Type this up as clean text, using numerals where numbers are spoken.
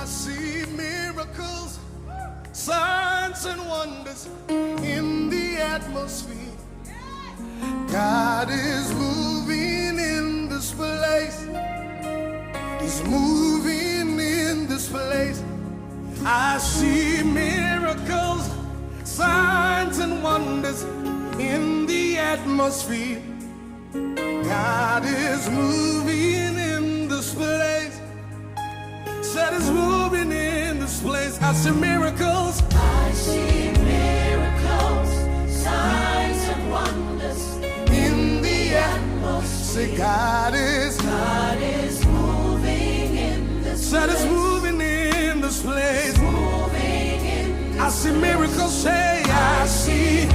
see miracles, signs and wonders in the atmosphere. God is moving in this place. He's moving in this place. I see miracles, signs and wonders in the atmosphere. God is moving in this place. Said He's moving in this place. I see miracles. I see miracles, signs and wonders In the atmosphere. Say God is moving in this Said place. He's moving in this place. Moving in this I see miracles. Say I see